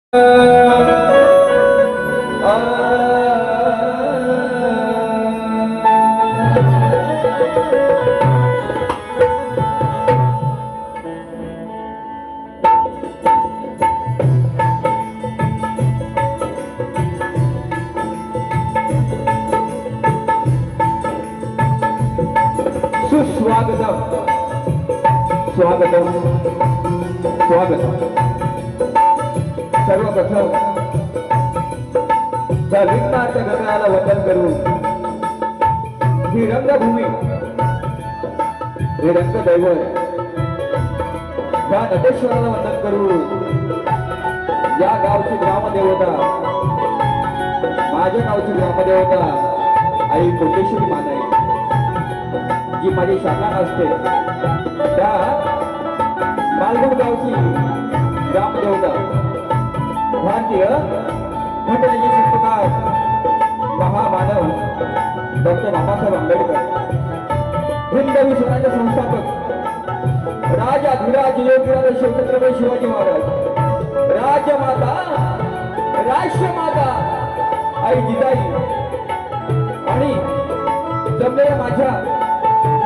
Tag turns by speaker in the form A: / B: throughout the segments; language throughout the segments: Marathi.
A: सुस्वागतम स्वागतम स्वागतम। सर्वप्रथम त्या विघ्नार्थ गगनाला वंदन करून ही रंगभूमी, हे रंगदैवत या नटेश्वराला वंदन करून या गावची ग्रामदेवता, माझ्या गावची ग्रामदेवता आई कोटेश्वरी माता आहे, जी माझी शाखा असते त्या मालगुण गावची ग्रामदेवता, भारतीय घटनेचे शिल्पकार महामानव डॉक्टर बाबासाहेब आंबेडकर, हिंदवी स्वराज्य संस्थापक राजाधिराज योगीराज छत्रपती शिवाजी महाराज, राजमाता राष्ट्रमाता आई जिजाई आणि जमलेल्या माझ्या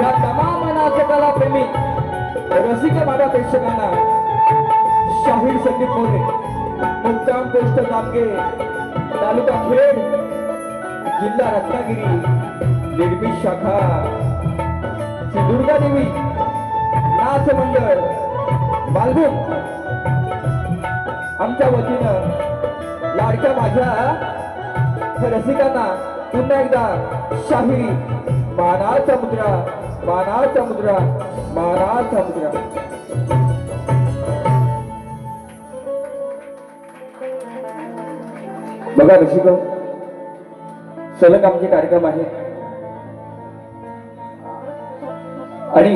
A: या तमाम नाचकाला प्रेमी रसिक माझ्या प्रेक्षकांना शाहीर संदीप मोरे, मुक्काम पोस्ट कामगे, तालुका खेड, जिल्हा रत्नागिरी, निर्मित शाखा श्री दुर्गा देवी नाच मंडळ बालगुण आमच्या वतीनं लाडक्या माझ्या रसिकांना पुन्हा एकदा शाहिरी मानाचा मुद्रा, मानाचा मुद्रा, मानाचा मुद्रा। बघा रसिक, सलग आमचे कार्यक्रम आहे आणि